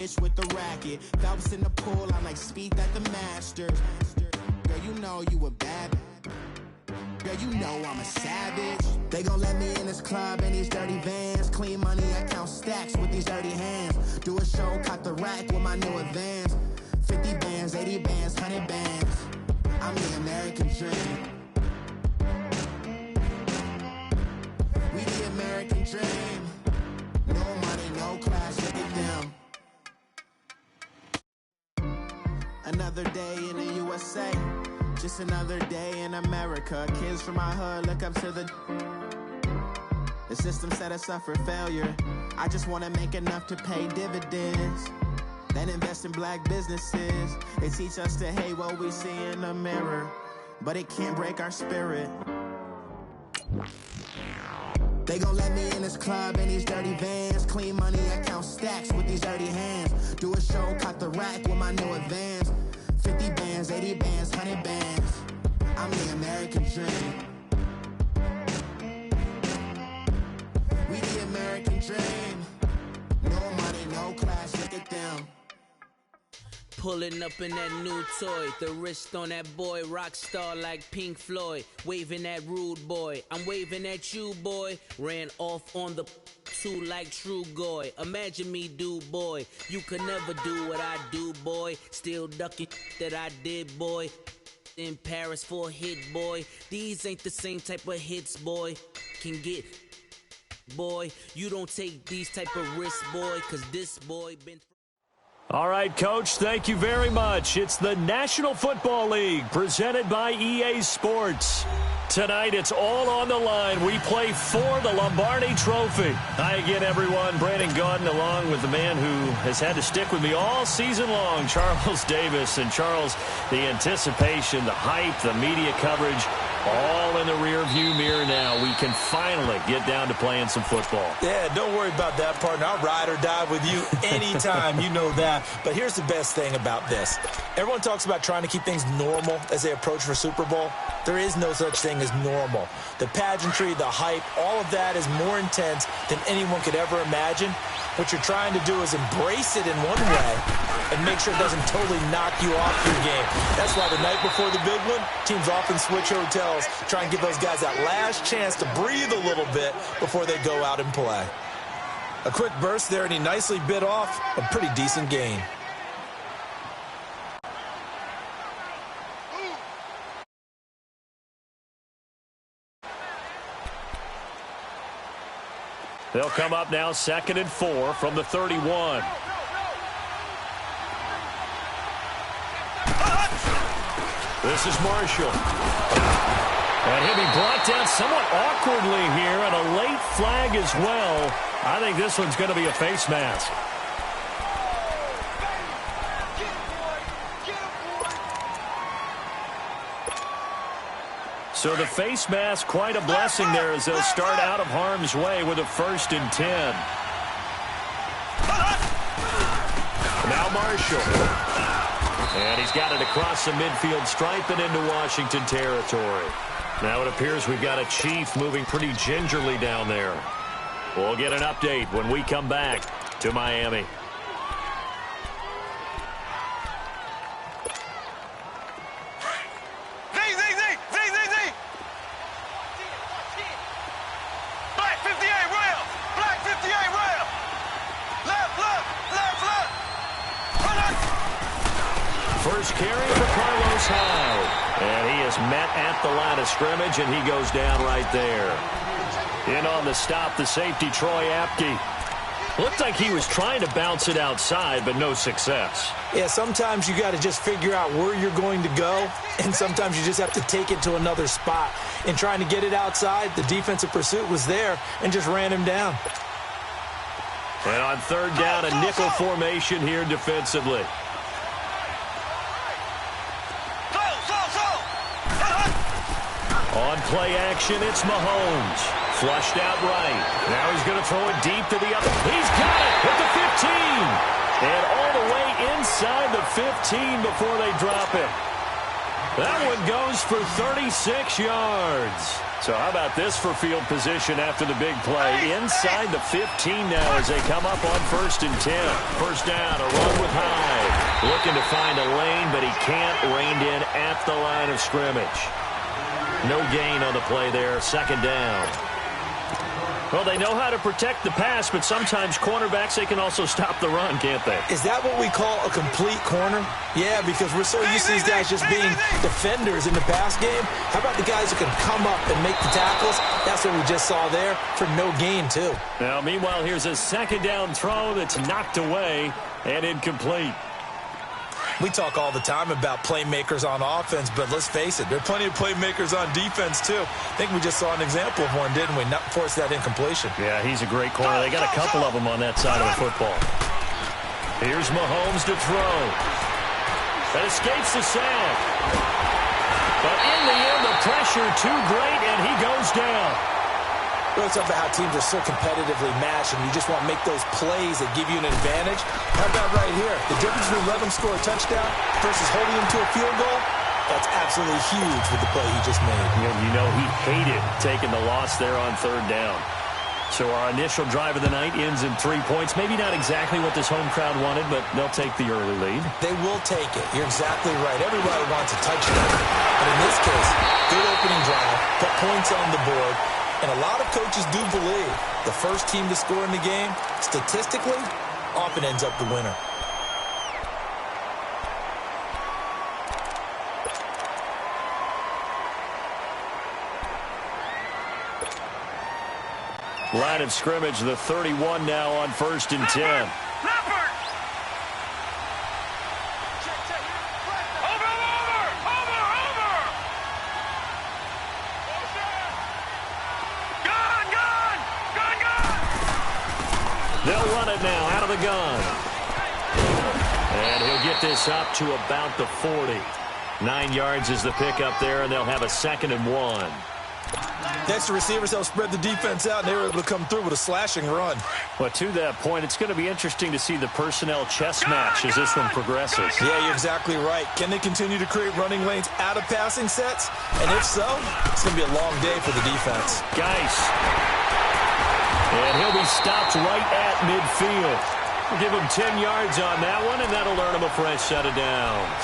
with the racket. Phelps in the pool, I like speed at the Masters. Girl, you know you a bad. Girl, you know I'm a savage. They gon' let me in this club in these dirty vans. Clean money, I count stacks with these dirty hands. Do a show, caught the rack with my new advance. 50 bands, 80 bands, 100 bands. I'm the American dream. We the American dream. No money, no class, look at them. Another day in the USA, just another day in America. Kids from my hood look up to the system set us up for failure. I just want to make enough to pay dividends, then invest in black businesses. They teach us to hate what we see in the mirror, but it can't break our spirit. They gon' let me in this club in these dirty vans. Clean money, I count stacks with these dirty hands. Do a show, caught the rack with my new advance. 50 bands, 80 bands, 100 bands. I'm the American dream. We the American dream. No money, no class, look at them. Pulling up in that new toy, the wrist on that boy, rock star like Pink Floyd, waving at rude boy, I'm waving at you boy, ran off on the two like True Goy, imagine me do boy, you could never do what I do boy, still ducking that I did boy, in Paris for a hit boy, these ain't the same type of hits boy, can get boy, you don't take these type of risks boy, cause this boy been... All right, Coach, thank you very much. It's the National Football League presented by EA Sports. Tonight, it's all on the line. We play for the Lombardi Trophy. Hi again, everyone. Brandon Gaudin along with the man who has had to stick with me all season long, Charles Davis. And, Charles, the anticipation, the hype, the media coverage, all in the rear-view mirror now. We can finally get down to playing some football. Yeah, don't worry about that, partner. I'll ride or die with you anytime. You know that. But here's the best thing about this. Everyone talks about trying to keep things normal as they approach for Super Bowl. There is no such thing as normal. The pageantry, the hype, all of that is more intense than anyone could ever imagine. What you're trying to do is embrace it in one way and make sure it doesn't totally knock you off your game. That's why the night before the big one, teams often switch hotels, try and give those guys that last chance to breathe a little bit before they go out and play. A quick burst there, and he nicely bit off a pretty decent gain. They'll come up now 2nd and 4 from the 31. This is Marshall. And he'll be brought down somewhat awkwardly here, and a late flag as well. I think this one's going to be a face mask. So the face mask, quite a blessing there as they'll start out of harm's way with a 1st and 10. Now Marshall. And he's got it across the midfield stripe and into Washington territory. Now it appears we've got a Chief moving pretty gingerly down there. We'll get an update when we come back to Miami. First carry for Carlos Hyde. And he is met at the line of scrimmage, and he goes down right there. In on the stop, the safety, Troy Apke. Looked like he was trying to bounce it outside, but no success. Yeah, sometimes you got to just figure out where you're going to go, and sometimes you just have to take it to another spot. In trying to get it outside, the defensive pursuit was there and just ran him down. And on 3rd down, a nickel formation here defensively. On play action, it's Mahomes. Flushed out right. Now he's going to throw it deep to the other. He's got it at the 15. And all the way inside the 15 before they drop it. That one goes for 36 yards. So how about this for field position after the big play? Inside the 15 now as they come up on 1st and 10. First down, a run with Hyde. Looking to find a lane, but he can't. Reined in at the line of scrimmage. No gain on the play there. 2nd down. Well, they know how to protect the pass, but sometimes cornerbacks, they can also stop the run, can't they? Is that what we call a complete corner? Yeah, because we're so used to these guys just being defenders in the pass game. How about the guys who can come up and make the tackles? That's what we just saw there for no gain, too. Now, meanwhile, here's a 2nd down throw that's knocked away and incomplete. We talk all the time about playmakers on offense, but let's face it, there are plenty of playmakers on defense, too. I think we just saw an example of one, didn't we? Not force that incompletion. Yeah, he's a great corner. They got a couple of them on that side of the football. Here's Mahomes to throw. That escapes the sack. But in the end, the pressure too great, and he goes down. Really talk about how teams are so competitively matched, and you just want to make those plays that give you an advantage. How about right here? The difference between letting them score a touchdown versus holding them to a field goal, that's absolutely huge with the play he just made. You know he hated taking the loss there on 3rd down. So our initial drive of the night ends in 3 points. Maybe not exactly what this home crowd wanted, but they'll take the early lead. They will take it. You're exactly right. Everybody wants a touchdown. But in this case, good opening drive, put points on the board. And a lot of coaches do believe the first team to score in the game, statistically, often ends up the winner. Line of scrimmage, the 31 now on 1st and 10. They'll run it now out of the gun. And he'll get this up to about the 40. 9 yards is the pickup there, and they'll have a 2nd and 1. Next, the receivers help spread the defense out, and they were able to come through with a slashing run. Well, to that point, it's going to be interesting to see the personnel chess match as this one progresses. Yeah, you're exactly right. Can they continue to create running lanes out of passing sets? And if so, it's going to be a long day for the defense. Geis. And he'll be stopped right at midfield. We'll give him 10 yards on that one, and that'll earn him a fresh set of downs.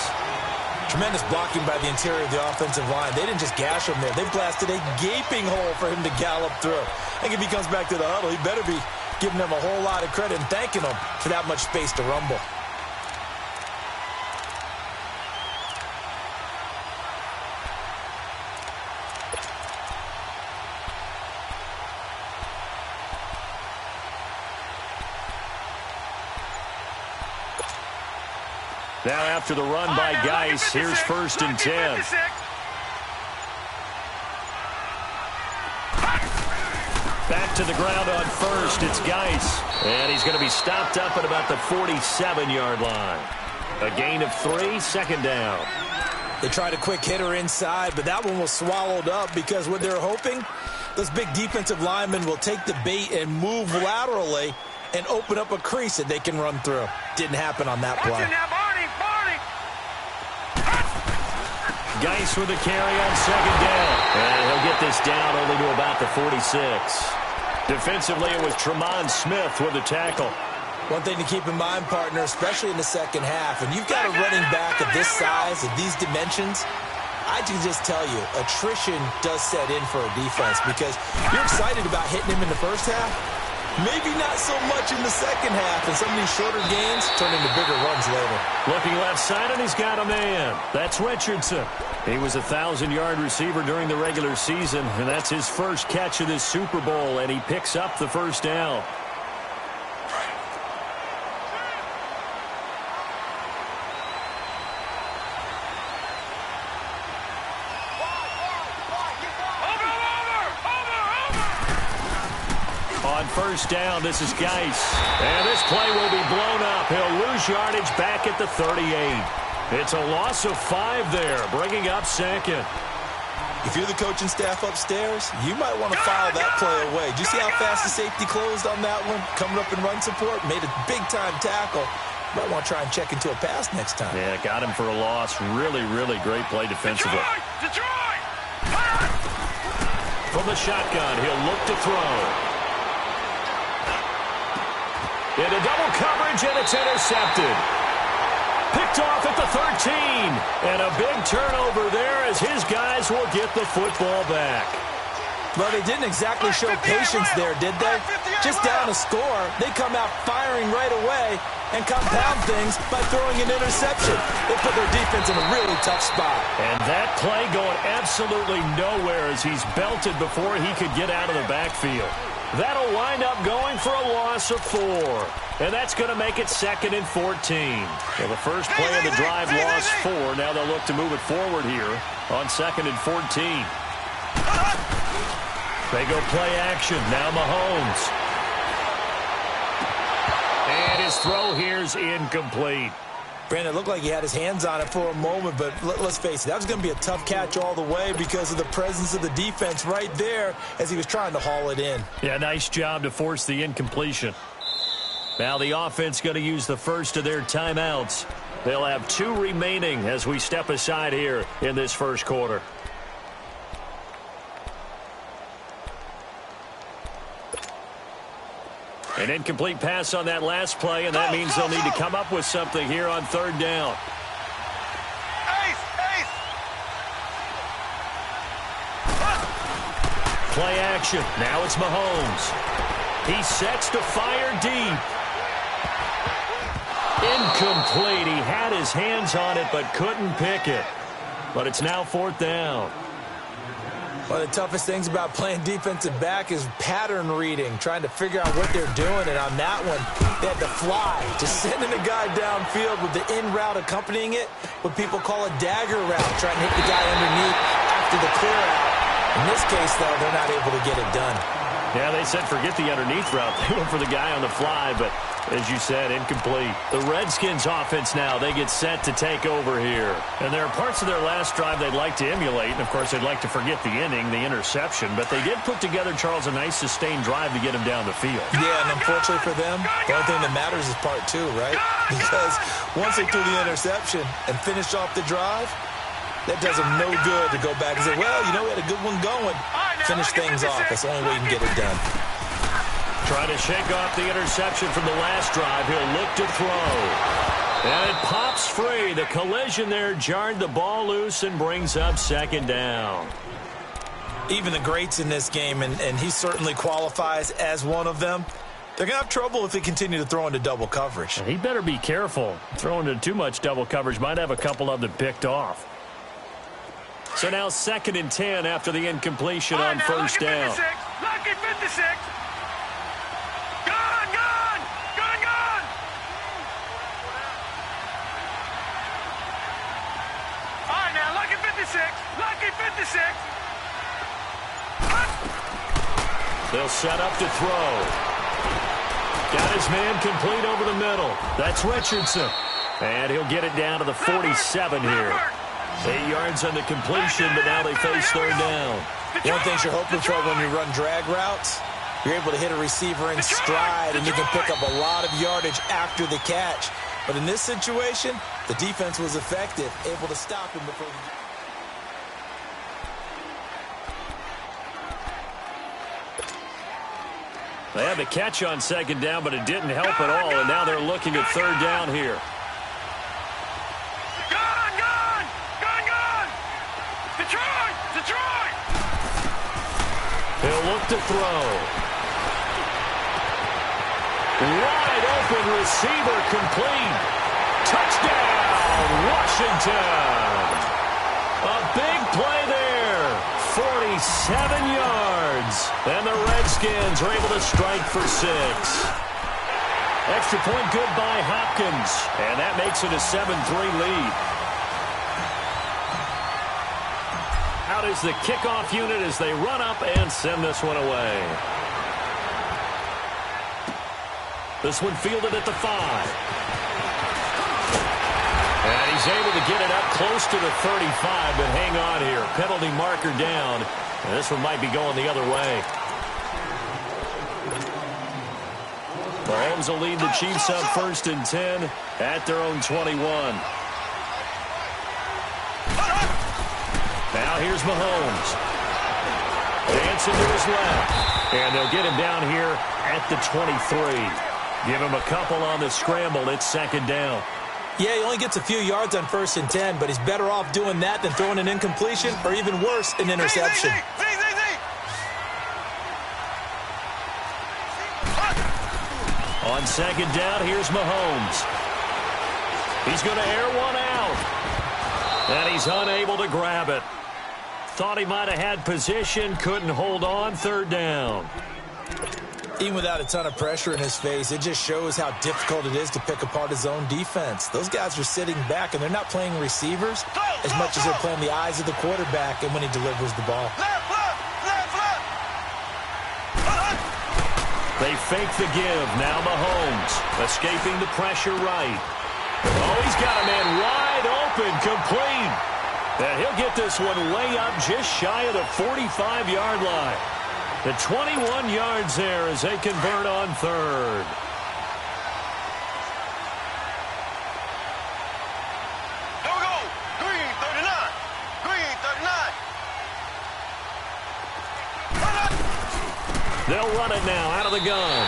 Tremendous blocking by the interior of the offensive line. They didn't just gash him there. They blasted a gaping hole for him to gallop through. I think if he comes back to the huddle, he better be giving them a whole lot of credit and thanking them for that much space to rumble. Now after the run by Geis, here's 1st and 10. Back to the ground on 1st, it's Geis. And he's going to be stopped up at about the 47-yard line. A gain of 3, 2nd down. They tried a quick hitter inside, but that one was swallowed up because what they're hoping, those big defensive linemen will take the bait and move laterally and open up a crease that they can run through. Didn't happen on that play. Geis with a carry on 2nd down. And he'll get this down only to about the 46. Defensively, it was Tremont Smith with the tackle. One thing to keep in mind, partner, especially in the second half, when you've got a running back of this size, of these dimensions, I can just tell you, attrition does set in for a defense because you're excited about hitting him in the first half. Maybe not so much in the second half, and some of these shorter gains turn into bigger runs later. Looking left side, and he's got a man. That's Richardson. He was a 1,000-yard receiver during the regular season, and that's his first catch of this Super Bowl, and he picks up the 1st down. On 1st down, this is Geis. And this play will be blown up. He'll lose yardage back at the 38. It's a loss of 5 there, bringing up 2nd. If you're the coaching staff upstairs, you might want to file that play away. Do you see how fast the safety closed on that one? Coming up in run support, made a big-time tackle. Might want to try and check into a pass next time. Yeah, got him for a loss. Really, really great play defensively. Detroit! From the shotgun, he'll look to throw. Into double coverage, and it's intercepted. Picked off at the 13. And a big turnover there as his guys will get the football back. Well, they didn't exactly show patience there, did they? Just down a score, they come out firing right away and compound things by throwing an interception. They put their defense in a really tough spot. And that play going absolutely nowhere as he's belted before he could get out of the backfield. That'll wind up going for a loss of 4. And that's going to make it 2nd and 14. Well, the first play of the drive lost 4. Now they'll look to move it forward here on 2nd and 14. They go play action. Now Mahomes. And his throw here's incomplete. Brandon, it looked like he had his hands on it for a moment, but let's face it, that was going to be a tough catch all the way because of the presence of the defense right there as he was trying to haul it in. Yeah, nice job to force the incompletion. Now the offense going to use the first of their timeouts. They'll have 2 remaining as we step aside here in this first quarter. An incomplete pass on that last play, and that means they'll need to come up with something here on 3rd down. Play action. Now it's Mahomes. He sets to fire deep. Incomplete. He had his hands on it but couldn't pick it. But it's now 4th down. One of the toughest things about playing defensive back is pattern reading, trying to figure out what they're doing. And on that one, they had to fly, just sending a guy downfield with the in route accompanying it, what people call a dagger route, trying to hit the guy underneath after the clear out. In this case, though, they're not able to get it done. Yeah, they said forget the underneath route. They went for the guy on the fly, but as you said, incomplete. The Redskins offense now, they get set to take over here. And there are parts of their last drive they'd like to emulate. And, of course, they'd like to forget the inning, the interception. But they did put together, Charles, a nice sustained drive to get him down the field. Yeah, and unfortunately for them, the only thing that matters is part 2, right? Because once they threw the interception and finished off the drive, that does them no good to go back and say, well, you know, we had a good one going. Finish things off. That's the only way you can get it done. Trying to shake off the interception from the last drive. He'll look to throw. And it pops free. The collision there jarred the ball loose and brings up 2nd down. Even the greats in this game, and he certainly qualifies as one of them, they're going to have trouble if they continue to throw into double coverage. He better be careful. Throwing into too much double coverage might have a couple of them picked off. So now 2nd and 10 after the incompletion on 1st down. Lucky 56. Gone. All right, now, lucky 56. Lucky 56. They'll set up to throw. Got his man complete over the middle. That's Richardson. And he'll get it down to the 47 here. 8 yards on the completion, but now they face 3rd down. One thing you're hoping for when you run drag routes, you're able to hit a receiver in stride, and you can pick up a lot of yardage after the catch. But in this situation, the defense was effective, able to stop him before They had the catch on 2nd down, but it didn't help at all, and now they're looking at 3rd down here. Detroit! He'll look to throw. Wide open receiver complete. Touchdown, Washington. A big play there. 47 yards. And the Redskins are able to strike for 6. Extra point good by Hopkins. And that makes it a 7-3 lead. Out is the kickoff unit as they run up and send this one away. This one fielded at the 5. And he's able to get it up close to the 35, but hang on here. Penalty marker down. And this one might be going the other way. Mahomes will lead the Chiefs up 1st and 10 at their own 21. Now here's Mahomes. Dancing to his left. And they'll get him down here at the 23. Give him a couple on the scramble. It's 2nd down. Yeah, he only gets a few yards on 1st and 10, but he's better off doing that than throwing an incompletion or even worse, an interception. On 2nd down, here's Mahomes. He's going to air one out. And he's unable to grab it. Thought he might have had position, couldn't hold on. 3rd down. Even without a ton of pressure in his face, it just shows how difficult it is to pick apart his own defense. Those guys are sitting back, and they're not playing receivers as much as they're playing the eyes of the quarterback and when he delivers the ball. They fake the give. Now Mahomes escaping the pressure right. Oh, he's got a man wide open, complete. And he'll get this one way up just shy of the 45-yard line. The 21 yards there as they convert on 3rd. Here we go. Green 39. Green 39. They'll run it now out of the gun.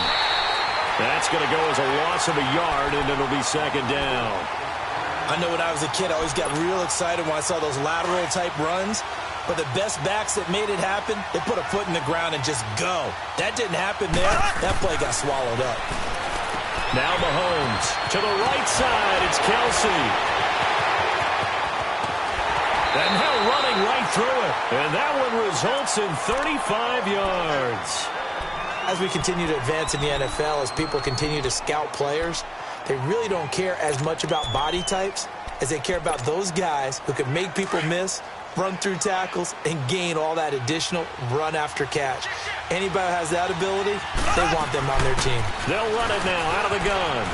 That's going to go as a loss of a yard, and it'll be 2nd down. I know when I was a kid, I always got real excited when I saw those lateral-type runs. But the best backs that made it happen, they put a foot in the ground and just go. That didn't happen there. That play got swallowed up. Now Mahomes to the right side. It's Kelsey. And now running right through it. And that one results in 35 yards. As we continue to advance in the NFL, as people continue to scout players, they really don't care as much about body types as they care about those guys who can make people miss, run through tackles, and gain all that additional run after catch. Anybody who has that ability, they want them on their team. They'll run it now out of the gun.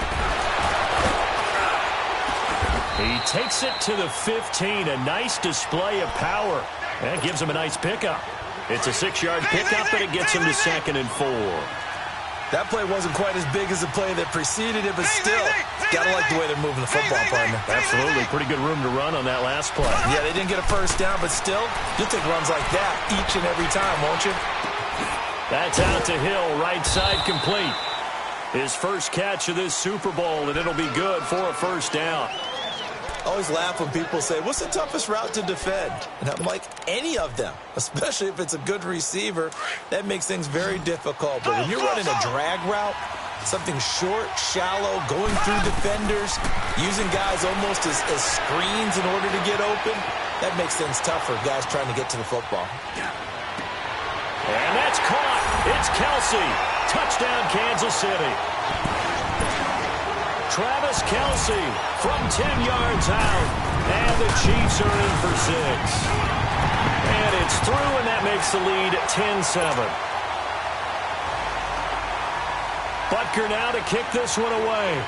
He takes it to the 15. A nice display of power. That gives him a nice pickup. It's a 6-yard pickup, and it gets him to 2nd and 4. That play wasn't quite as big as the play that preceded it, but still, gotta like the way they're moving the football, partner. Absolutely. Pretty good room to run on that last play. Yeah, they didn't get a 1st down, but still, you'll take runs like that each and every time, won't you? That's out to Hill, right side complete. His first catch of this Super Bowl, and it'll be good for a 1st down. I always laugh when people say, what's the toughest route to defend? And I'm like, any of them, especially if it's a good receiver. That makes things very difficult. But when you're running a drag route, something short, shallow, going through defenders, using guys almost as screens in order to get open, that makes things tougher, guys trying to get to the football. And that's caught. It's Kelsey. Touchdown, Kansas City. Travis Kelsey from 10 yards out. And the Chiefs are in for 6. And it's through, and that makes the lead 10-7. Butker now to kick this one away.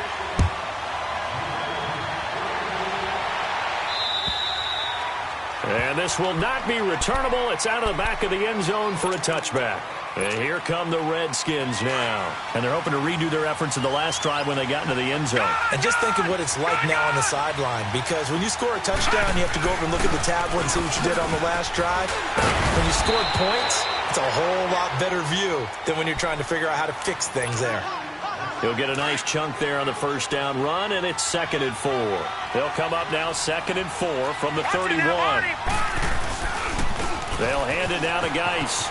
And this will not be returnable. It's out of the back of the end zone for a touchback. And here come the Redskins now. And they're hoping to redo their efforts in the last drive when they got into the end zone. And just think of what it's like now on the sideline. Because when you score a touchdown, you have to go over and look at the tablet and see what you did on the last drive. When you scored points, it's a whole lot better view than when you're trying to figure out how to fix things there. He'll get a nice chunk there on the 1st down run, and it's 2nd and 4. They'll come up now 2nd and 4 from the 31. They'll hand it down to Geis.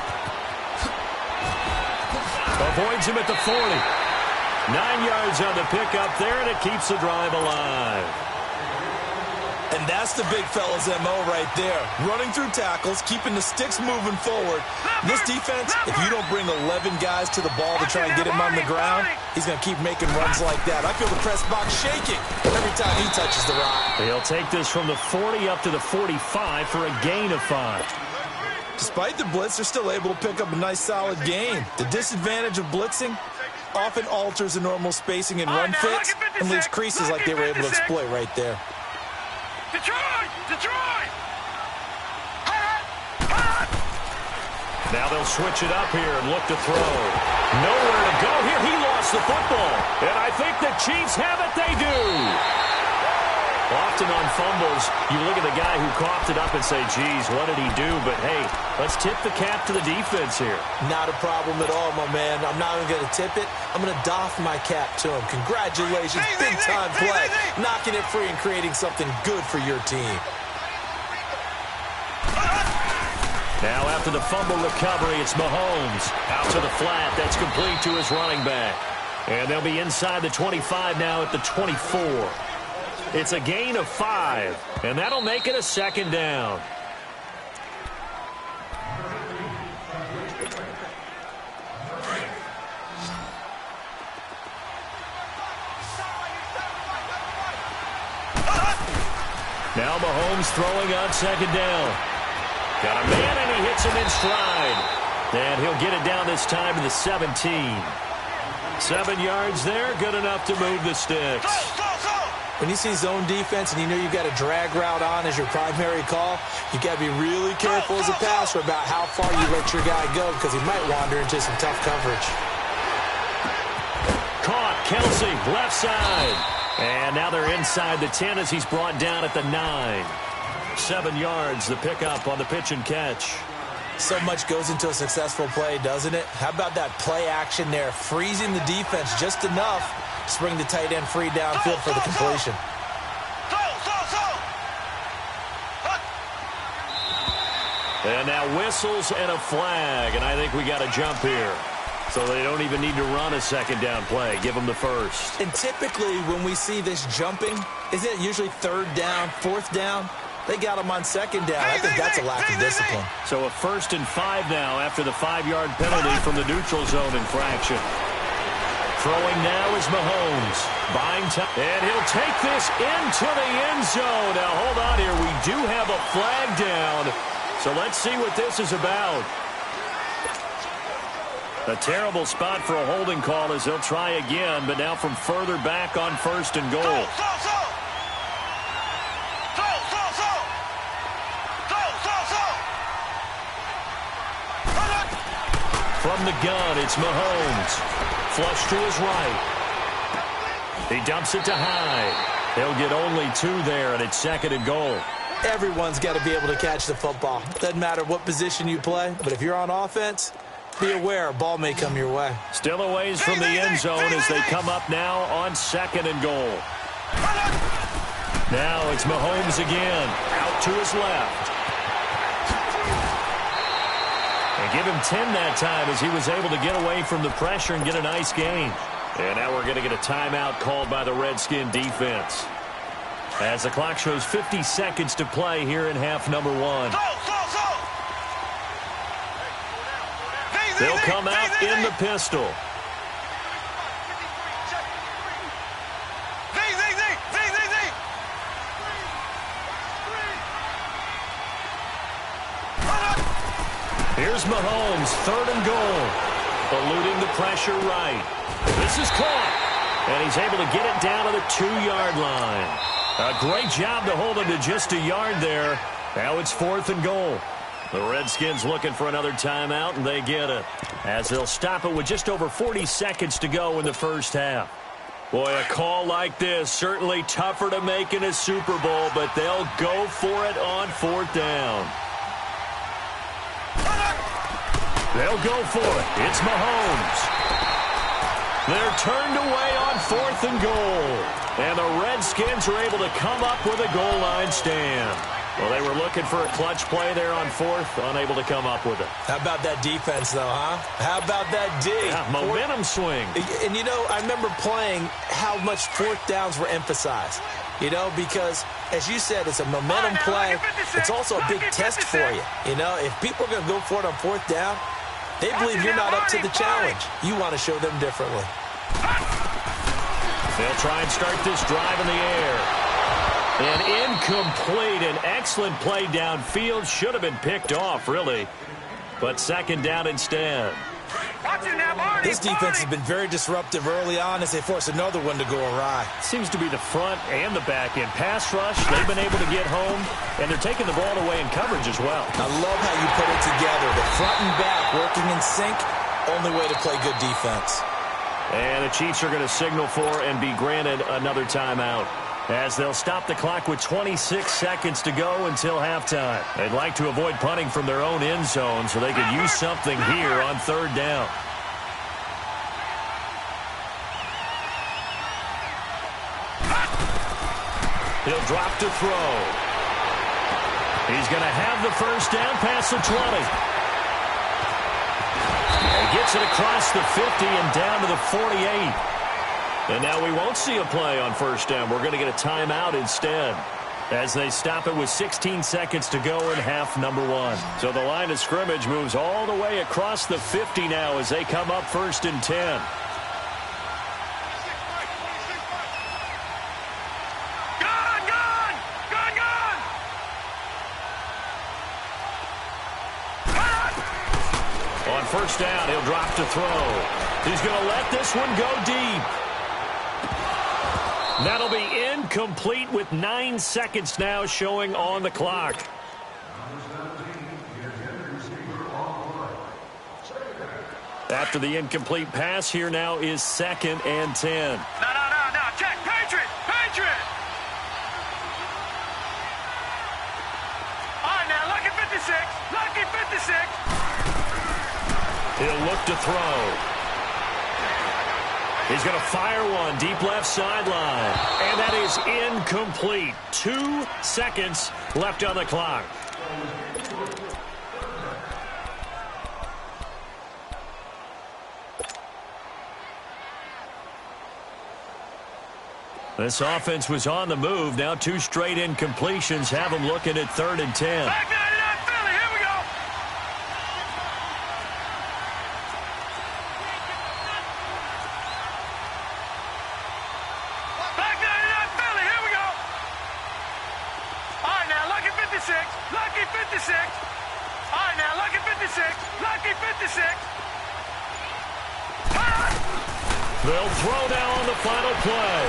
Avoids him at the 40. 9 yards on the pickup there, and it keeps the drive alive. And that's the big fella's MO right there. Running through tackles, keeping the sticks moving forward. This defense, if you don't bring 11 guys to the ball to try and get him on the ground, he's going to keep making runs like that. I feel the press box shaking every time he touches the rock. He'll take this from the 40 up to the 45 for a gain of 5. Despite the blitz, they're still able to pick up a nice, solid gain. The disadvantage of blitzing often alters the normal spacing and run fits and leaves creases like they were able to exploit right there. Detroit! Detroit! Now they'll switch it up here and look to throw. Nowhere to go here. He lost the football. And I think the Chiefs have it. They do. Often on fumbles, you look at the guy who coughed it up and say, geez, what did he do? But, hey, let's tip the cap to the defense here. Not a problem at all, my man. I'm not even going to tip it. I'm going to doff my cap to him. Congratulations. Big-time play. Knocking it free and creating something good for your team. Now after the fumble recovery, it's Mahomes. Out to the flat. That's complete to his running back. And they'll be inside the 25 now at the 24. It's a gain of 5, and that'll make it a second down. Now Mahomes throwing on second down. Got a man, and he hits him in stride. And he'll get it down this time to the 17. 7 yards there, good enough to move the sticks. When you see zone defense and you know you've got a drag route on as your primary call, you got to be really careful as a passer about how far you let your guy go because he might wander into some tough coverage. Caught, Kelsey, left side. And now they're inside the 10 as he's brought down at the 9. 7 yards, the pickup on the pitch and catch. So much goes into a successful play, doesn't it? How about that play action there, freezing the defense just enough to bring the tight end free downfield for the completion. And now whistles and a flag, and I think we got a jump here. So they don't even need to run a second down play. Give them the first. And typically when we see this jumping, isn't it usually third down, fourth down? They got him on second down. I think that's a lack of discipline. So a 1st and 5 now after the 5-yard penalty from the neutral zone infraction. Throwing now is Mahomes. Buying time. And he'll take this into the end zone. Now hold on here. We do have a flag down. So let's see what this is about. A terrible spot for a holding call as he'll try again, but now from further back on 1st and goal. From the gun, it's Mahomes. Flush to his right. He dumps it to Hyde. He'll get only 2 there, and it's 2nd and goal. Everyone's got to be able to catch the football. Doesn't matter what position you play, but if you're on offense, be aware a ball may come your way. Still a ways from the end zone as they come up now on 2nd and goal. Now it's Mahomes again. Out to his left. And give him 10 that time as he was able to get away from the pressure and get a nice gain. And now we're going to get a timeout called by the Redskin defense. As the clock shows 50 seconds to play here in half number 1. They'll come out in the pistol. Here's Mahomes, 3rd and goal. Eluding the pressure right. This is caught. And he's able to get it down to the 2-yard line. A great job to hold him to just a yard there. Now it's 4th and goal. The Redskins looking for another timeout, and they get it. As they'll stop it with just over 40 seconds to go in the first half. Boy, a call like this, certainly tougher to make in a Super Bowl, but they'll go for it on 4th down. They'll go for it. It's Mahomes. They're turned away on 4th and goal. And the Redskins are able to come up with a goal line stand. Well, they were looking for a clutch play there on 4th, unable to come up with it. How about that defense, though, huh? How about that D? Yeah, momentum swing. And, you know, I remember playing how much 4th downs were emphasized. You know, because, as you said, it's a momentum play. It's also a big test for you. You know, if people are going to go for it on 4th down, they believe you're not up to the challenge. You want to show them differently. They'll try and start this drive in the air. And incomplete. An excellent play downfield. Should have been picked off, really. But 2nd down instead. This defense has been very disruptive early on as they force another one to go awry. Seems to be the front and the back end. Pass rush, they've been able to get home, and they're taking the ball away in coverage as well. I love how you put it together. The front and back working in sync, only way to play good defense. And the Chiefs are going to signal for and be granted another timeout, as they'll stop the clock with 26 seconds to go until halftime. They'd like to avoid punting from their own end zone so they could use something here on third down. He'll drop to throw. He's going to have the first down past the 20. And gets it across the 50 and down to the 48. And now we won't see a play on first down. We're going to get a timeout instead, as they stop it with 16 seconds to go in half number one. So the line of scrimmage moves all the way across the 50 now as they come up 1st and 10. On first down, he'll drop to throw. He's going to let this one go deep. That'll be incomplete with 9 seconds now showing on the clock. After the incomplete pass, here now is 2nd and 10. No. Check. Patriot. All right, now, lucky 56. He'll look to throw. He's going to fire one deep left sideline. And that is incomplete. 2 seconds left on the clock. This offense was on the move. Now 2 straight incompletions have them looking at 3rd and 10. Back 99 Philly, here we go. Back 99 Philly, here we go. All right, now, lucky 56. All right, now, lucky 56. They'll throw now on the final play.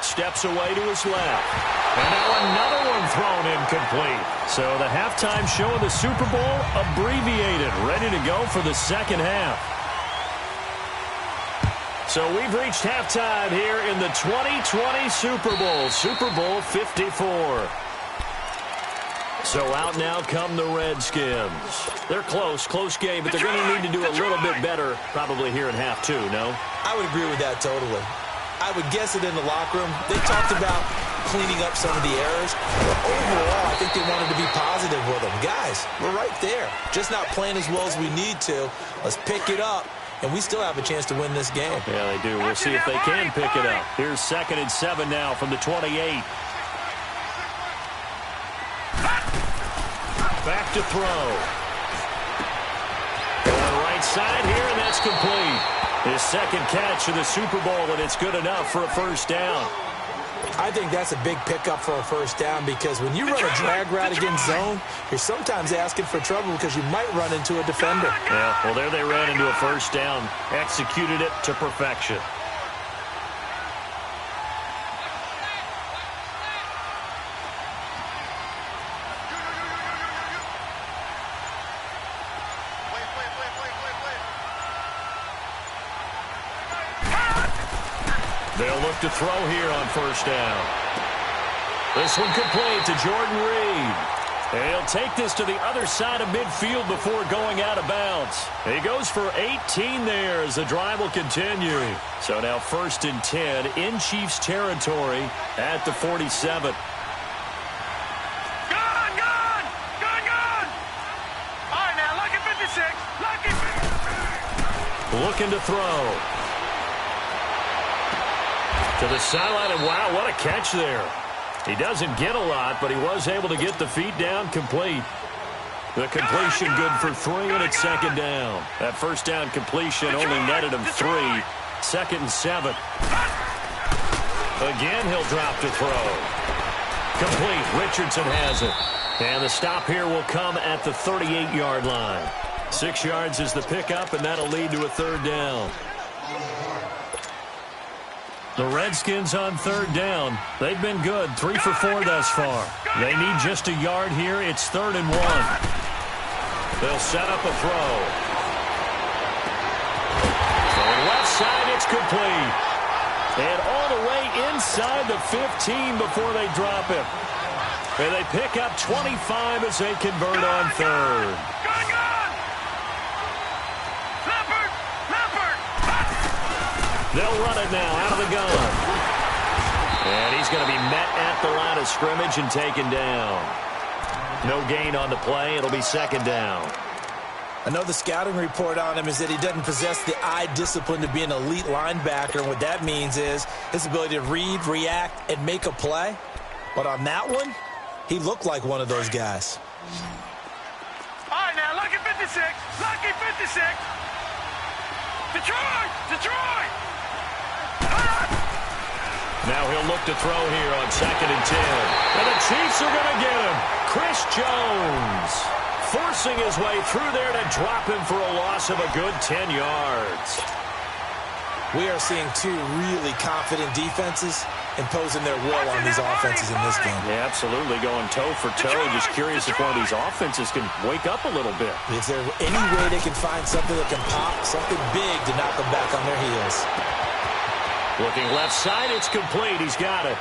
Steps away to his left. And now another one thrown incomplete. So the halftime show of the Super Bowl abbreviated, ready to go for the second half. So we've reached halftime here in the 2020 Super Bowl, Super Bowl 54. So out now come the Redskins. They're close game, but they're going to need to do a little bit better probably here in half 2, no? I would agree with that totally. I would guess it in the locker room. They talked about cleaning up some of the errors. But overall, I think they wanted to be positive with them. Guys, we're right there. Just not playing as well as we need to. Let's pick it up, and we still have a chance to win this game. Yeah, they do. We'll see if they can pick it up. Here's 2nd and 7 now from the 28. Back to throw. On the right side here, and that's complete. His 2nd catch of the Super Bowl, and it's good enough for a first down. I think that's a big pickup for a first down, because when you run a drag route against zone, you're sometimes asking for trouble because you might run into a defender. Yeah, well, there they ran into a first down. Executed it to perfection. They'll look to throw here on first down. This one complete to Jordan Reed. And he'll take this to the other side of midfield before going out of bounds. He goes for 18 there as the drive will continue. So now 1st and 10 in Chiefs territory at the 47. Gone! All right, now, lucky 56. Looking to throw. To the sideline, and wow, what a catch there. He doesn't get a lot, but he was able to get the feet down complete. The completion good for 3, and it's 2nd down. That first down completion only netted him 3. 2nd and 7. Again, he'll drop to throw. Complete. Richardson has it. And the stop here will come at the 38-yard line. 6 yards is the pickup, and that'll lead to a third down. The Redskins on third down. They've been good, 3 for 4 thus far. They need just a yard here. It's 3rd and 1. They'll set up a throw. Throwing left side, it's complete. And all the way inside the 15 before they drop him. And they pick up 25 as they convert on third. They'll run it now out of the gun. And he's going to be met at the line of scrimmage and taken down. No gain on the play. It'll be 2nd down. I know the scouting report on him is that he doesn't possess the eye discipline to be an elite linebacker. And what that means is his ability to read, react, and make a play. But on that one, he looked like one of those guys. All right, now, lucky 56. Lucky 56. Detroit! Detroit! Now he'll look to throw here on 2nd and 10. And the Chiefs are going to get him. Chris Jones forcing his way through there to drop him for a loss of a good 10 yards. We are seeing 2 really confident defenses imposing their will on these offenses in this game. Yeah, absolutely, going toe for toe. Just curious if one of these offenses can wake up a little bit. If there's any way they can find something that can pop, something big to knock them back on their heels. Looking left side, it's complete. He's got it.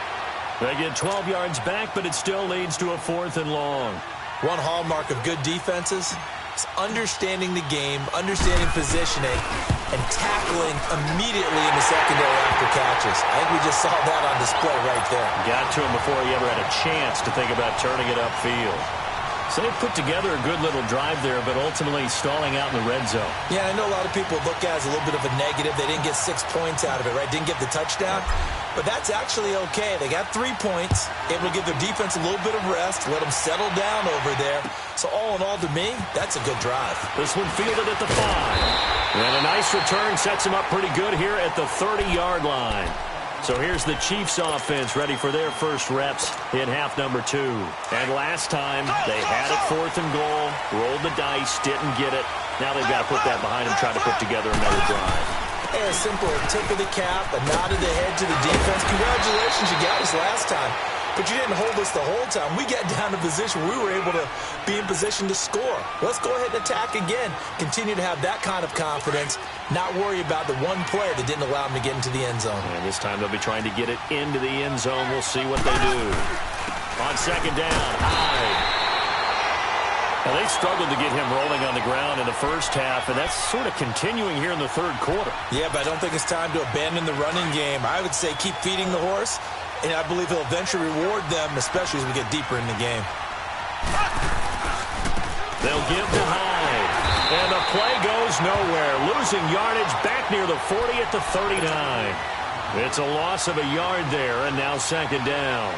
They get 12 yards back, but it still leads to a 4th and long. One hallmark of good defenses is understanding the game, understanding positioning, and tackling immediately in the secondary after catches. I think we just saw that on display right there. Got to him before he ever had a chance to think about turning it upfield. So they put together a good little drive there, but ultimately stalling out in the red zone. Yeah, I know a lot of people look at it as a little bit of a negative. They didn't get 6 points out of it, right? Didn't get the touchdown. But that's actually okay. They got 3 points, able to give their defense a little bit of rest, let them settle down over there. So all in all, to me, that's a good drive. This one fielded at the 5. And a nice return sets him up pretty good here at the 30-yard line. So here's the Chiefs offense ready for their first reps in half number 2. And last time, they had it 4th and goal, rolled the dice, didn't get it. Now they've got to put that behind them, try to put together another drive. Hey, a simple tip of the cap, a nod of the head to the defense. Congratulations, you got us last time. But you didn't hold us the whole time. We got down to position where we were able to be in position to score. Let's go ahead and attack again. Continue to have that kind of confidence, not worry about the one play that didn't allow them to get into the end zone. And this time they'll be trying to get it into the end zone. We'll see what they do. On 2nd down, Hyde. Well, they struggled to get him rolling on the ground in the first half, and that's sort of continuing here in the 3rd quarter. Yeah, but I don't think it's time to abandon the running game. I would say keep feeding the horse. And I believe he'll eventually reward them, especially as we get deeper in the game. They'll give to Hyde. And the play goes nowhere. Losing yardage back near the 40 at the 39. It's a loss of a yard there, and now 2nd down.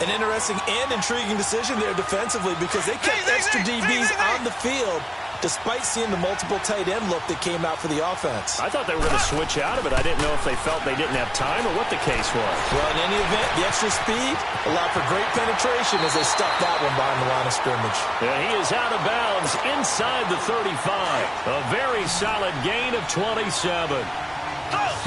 An interesting and intriguing decision there defensively because they kept extra DBs on the field despite seeing the multiple tight end look that came out for the offense. I thought they were going to switch out of it. I didn't know if they felt they didn't have time or what the case was. Well, in any event, the extra speed allowed for great penetration as they stuffed that one behind the line of scrimmage. Yeah, he is out of bounds inside the 35. A very solid gain of 27.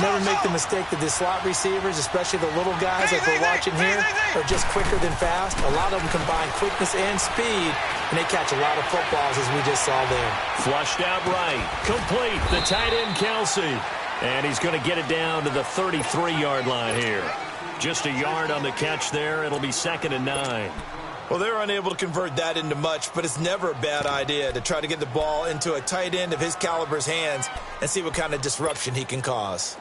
Never make the mistake that the slot receivers, especially the little guys like we're watching here, are just quicker than fast. A lot of them combine quickness and speed, and they catch a lot of footballs, as we just saw there. Flushed out right. Complete. The tight end, Kelsey. And he's going to get it down to the 33-yard line here. Just a yard on the catch there. It'll be 2nd and 9. Well, they were unable to convert that into much, but it's never a bad idea to try to get the ball into a tight end of his caliber's hands and see what kind of disruption he can cause.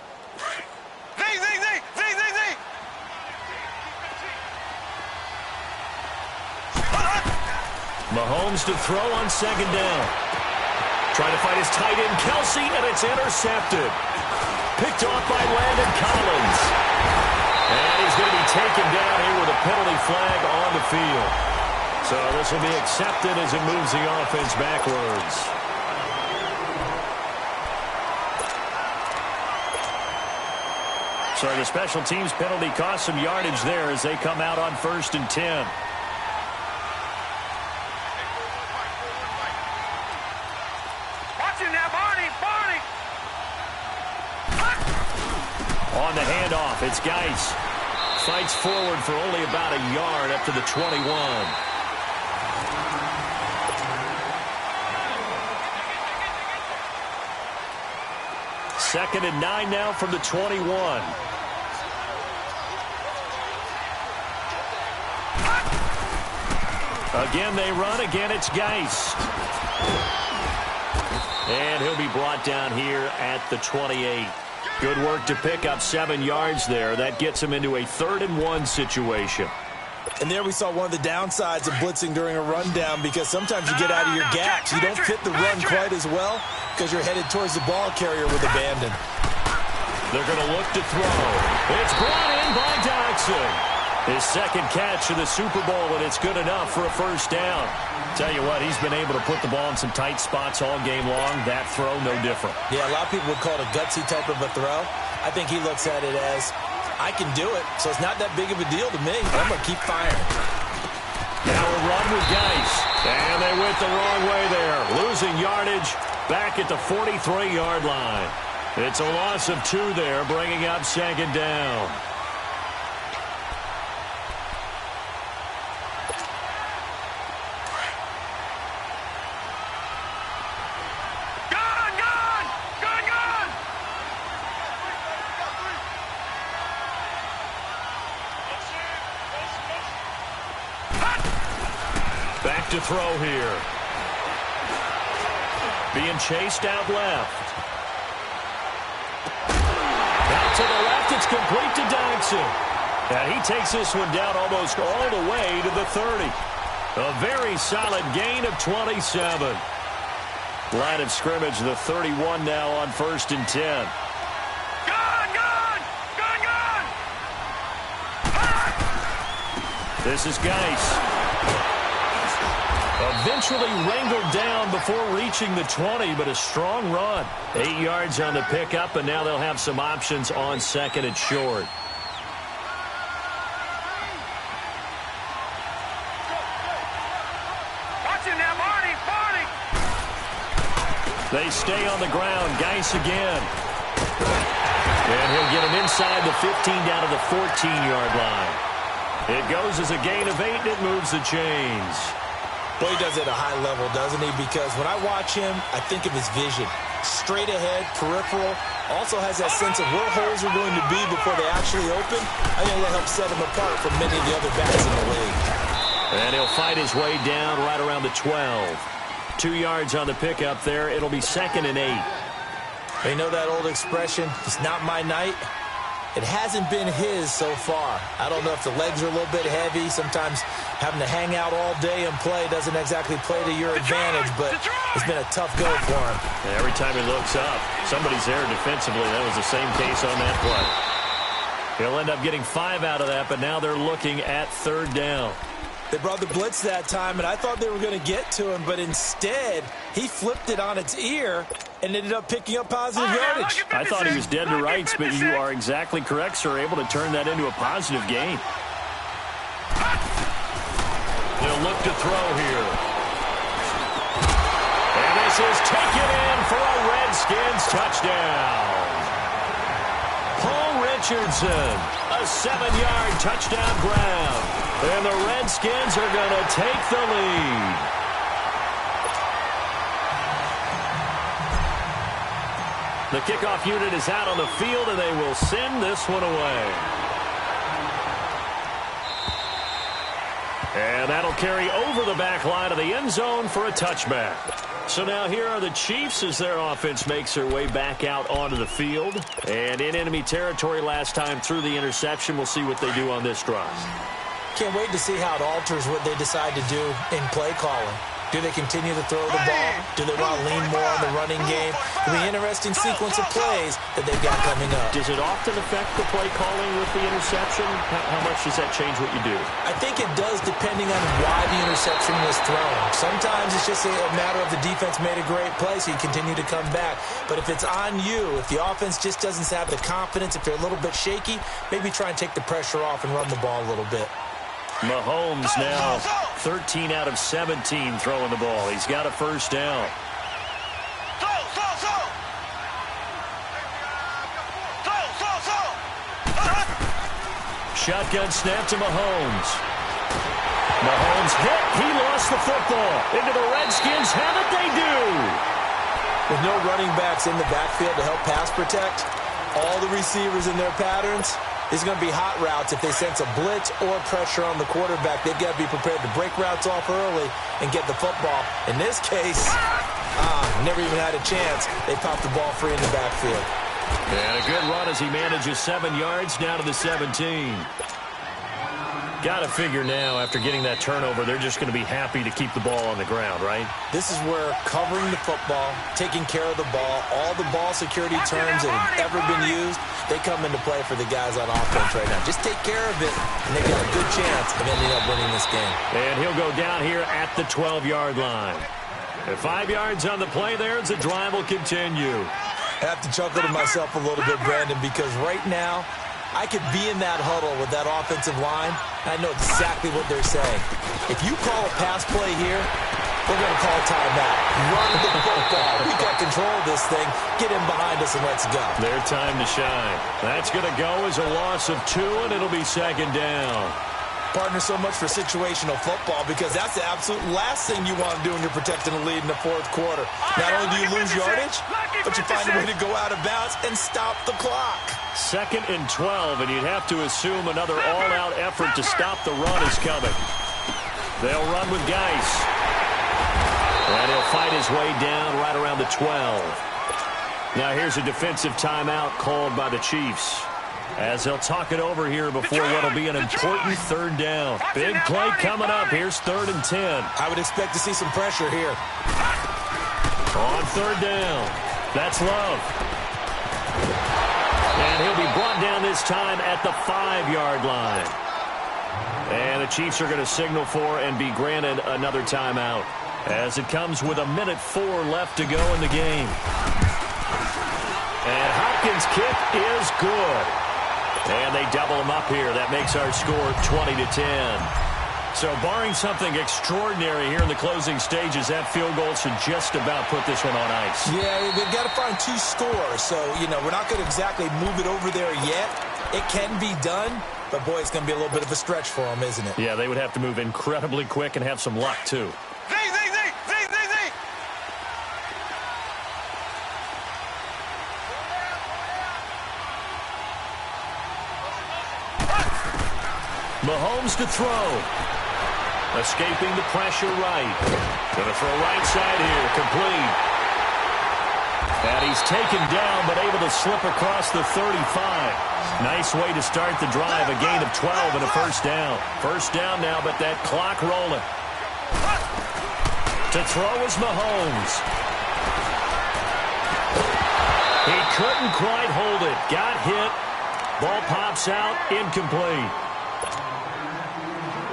Mahomes to throw on 2nd down. Trying to find his tight end, Kelsey, and it's intercepted. Picked off by Landon Collins. And he's going to be taken down here with a penalty flag on the field. So this will be accepted as it moves the offense backwards. So the special teams penalty cost some yardage there as they come out on 1st and 10. off. It's Geis. Fights forward for only about a yard up to the 21. Second and 9 now from the 21. Again, they run. Again, it's Geis. And he'll be brought down here at the 28. Good work to pick up 7 yards there. That gets him into a 3rd and 1 situation. And there we saw one of the downsides of blitzing during a rundown, because sometimes you get out of your gaps. You don't fit the run quite as well because you're headed towards the ball carrier with abandon. They're going to look to throw. It's brought in by Dodson. His second catch of the Super Bowl, and it's good enough for a first down. Tell you what, he's been able to put the ball in some tight spots all game long. That throw, no different. Yeah, a lot of people would call it a gutsy type of a throw. I think he looks at it as, I can do it, so it's not that big of a deal to me. I'm going to keep firing. Now a run with Geis. And they went the wrong way there. Losing yardage back at the 43-yard line. It's a loss of 2 there, bringing up 2nd down. To throw here. Being chased out left. Out to the left, it's complete to Dodson. And he takes this one down almost all the way to the 30. A very solid gain of 27. Line of scrimmage, the 31 now on 1st and 10. This is Geis. Eventually wrangled down before reaching the 20, but a strong run. 8 yards on the pickup, and now they'll have some options on 2nd and short. Watch it now, Marty! They stay on the ground. Geis again. And he'll get him inside the 15 down to the 14-yard line. It goes as a gain of 8, and it moves the chains. Well, he does it at a high level, doesn't he? Because when I watch him, I think of his vision. Straight ahead, peripheral. Also has that sense of where holes are going to be before they actually open. I think that helps set him apart from many of the other backs in the league. And he'll fight his way down right around the 12. 2 yards on the pickup there. It'll be 2nd and 8. You know that old expression, it's not my night? It hasn't been his so far. I don't know if the legs are a little bit heavy. Sometimes having to hang out all day and play doesn't exactly play to your advantage, but it's been a tough go for him. And every time he looks up, somebody's there defensively. That was the same case on that play. He'll end up getting 5 out of that, but now they're looking at 3rd down. They brought the blitz that time, and I thought they were going to get to him, but instead, he flipped it on its ear and ended up picking up positive yardage. I thought he was dead to rights, but you are exactly correct, sir. Able to turn that into a positive gain. They'll look to throw here. And this is taken in for a Redskins touchdown. Paul Richardson, a 7-yard touchdown grab. And the Redskins are going to take the lead. The kickoff unit is out on the field, and they will send this one away. And that'll carry over the back line of the end zone for a touchback. So now here are the Chiefs as their offense makes their way back out onto the field. And in enemy territory last time through the interception. We'll see what they do on this drive. Can't wait to see how it alters what they decide to do in play calling. Do they continue to throw the ball? Do they want to lean more on the running game? It'll be an interesting sequence of plays that they've got coming up. Does it often affect the play calling with the interception? How much does that change what you do? I think it does, depending on why the interception was thrown. Sometimes it's just a matter of the defense made a great play, so you continue to come back. But if it's on you, if the offense just doesn't have the confidence, if they're a little bit shaky, maybe try and take the pressure off and run the ball a little bit. Mahomes now 13 out of 17 throwing the ball. He's got a first down. Shotgun snap to Mahomes. Mahomes hit. He lost the football. Into the Redskins. Have it, they do. With no running backs in the backfield to help pass protect, all the receivers in their patterns, it's going to be hot routes. If they sense a blitz or pressure on the quarterback, they've got to be prepared to break routes off early and get the football. In this case, never even had a chance. They popped the ball free in the backfield. And a good run as he manages 7 yards down to the 17. Got to figure now, after getting that turnover, they're just going to be happy to keep the ball on the ground, right? This is where covering the football, taking care of the ball, all the ball security terms that have ever been used, they come into play for the guys on offense right now. Just take care of it, and they've got a good chance of ending up winning this game. And he'll go down here at the 12-yard line. At 5 yards on the play there, as the drive will continue. I have to chuckle to myself a little bit, Brandon, because right now, I could be in that huddle with that offensive line. I know exactly what they're saying. If you call a pass play here, we're going to call timeout. Run the football. We got control of this thing. Get in behind us and let's go. Their time to shine. That's going to go as a loss of 2, and it'll be 2nd down. Partner, so much for situational football because that's the absolute last thing you want to do when you're protecting a lead in the 4th quarter. Not only do you lose yardage, but you find a way to go out of bounds and stop the clock. 2nd and 12, and you'd have to assume another all-out effort to stop the run is coming. They'll run with Geis. And he'll fight his way down right around the 12. Now here's a defensive timeout called by the Chiefs, as they'll talk it over here before what'll be an important 3rd down. Big play coming up. Here's 3rd and 10. I would expect to see some pressure here. On 3rd down. That's Love. And he'll be brought down this time at the 5-yard line. And the Chiefs are going to signal for and be granted another timeout, as it comes with 1:04 left to go in the game. And Hopkins' kick is good. And they double him up here. That makes our score 20-10. So barring something extraordinary here in the closing stages, that field goal should just about put this one on ice. Yeah, they've got to find 2 scores. So, we're not going to exactly move it over there yet. It can be done, but, boy, it's going to be a little bit of a stretch for them, isn't it? Yeah, they would have to move incredibly quick and have some luck, too. Mahomes to throw. Escaping the pressure right. Going to throw right side here. Complete. And he's taken down, but able to slip across the 35. Nice way to start the drive. A gain of 12 and a 1st down. 1st down now, but that clock rolling. To throw is Mahomes. He couldn't quite hold it. Got hit. Ball pops out. Incomplete.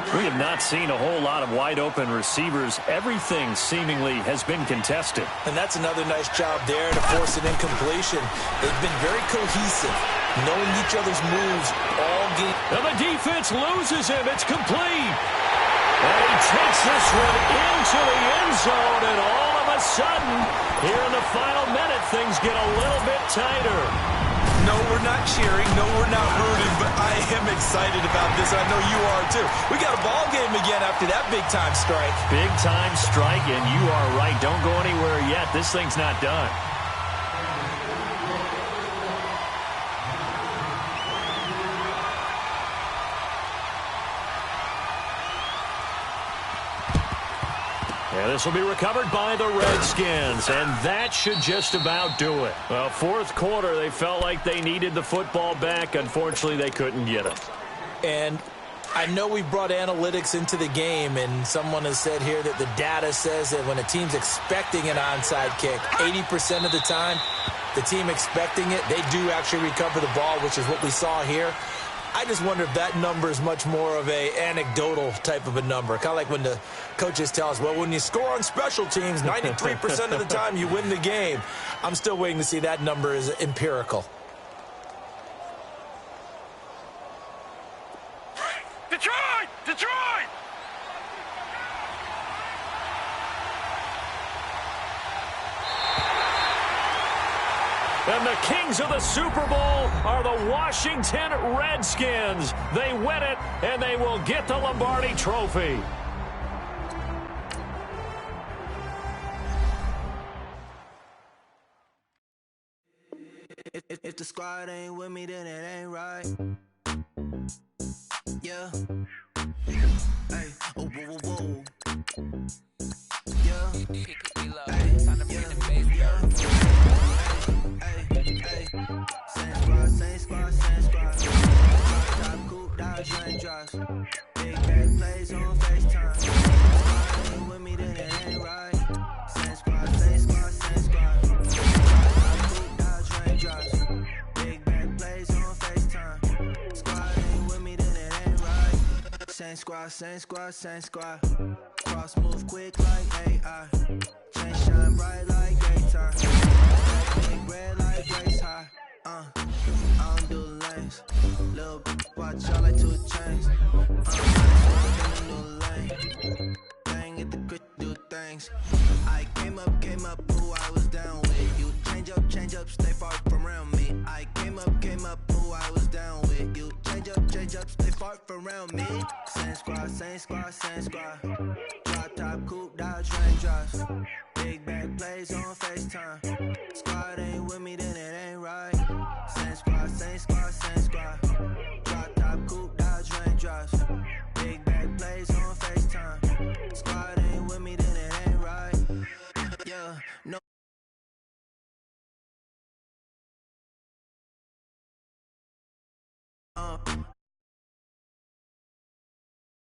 We have not seen a whole lot of wide-open receivers. Everything seemingly has been contested. And that's another nice job there to force an incompletion. They've been very cohesive, knowing each other's moves all game. And the defense loses him. It's complete. And he takes this one into the end zone, and all of a sudden, here in the final minute, things get a little bit tighter. No, we're not cheering. No, we're not rooting, but I am excited about this. I know you are, too. We got a ball game again after that big-time strike. Big-time strike, and you are right. Don't go anywhere yet. This thing's not done. And this will be recovered by the Redskins, and that should just about do it. Well, 4th quarter, they felt like they needed the football back. Unfortunately, they couldn't get it. And I know we brought analytics into the game, and someone has said here that the data says that when a team's expecting an onside kick, 80% of the time, the team expecting it, they do actually recover the ball, which is what we saw here. I just wonder if that number is much more of a anecdotal type of a number. Kind of like when the coaches tell us, well, when you score on special teams, 93% of the time you win the game. I'm still waiting to see that number is empirical. Detroit! Detroit! And the kings of the Super Bowl are the Washington Redskins. They win it, and they will get the Lombardi Trophy. If the squad ain't with me, then it ain't right. Yeah. Hey, oh, whoa, whoa, whoa. Yeah. Hey, yeah. Hey. Same squad. Top coupe, Dodge Range drives. Big back plays on FaceTime. Squad ain't with me, then it ain't right. Same squad. Big back plays on FaceTime. Squad ain't with me, then it ain't right. Same squad. Cross move quick like AI. Chain shine bright like daytime. Big red like race high. I don't do lanes. Little watch y'all like 2 chains. In a new lane. Bang at the crit, do things. I came up, who I was down with. You change up, stay far from around me. I came up, who I was down with. You change up, stay far from around me. Same squad. Drop top coupe, Dodge Range drives. Big back plays on FaceTime. Squad ain't with me, then it ain't right. Same squad. Drop top coupe, Dodge Range drives. Big back plays on FaceTime. Squad ain't with me, then it ain't right. Yeah, no.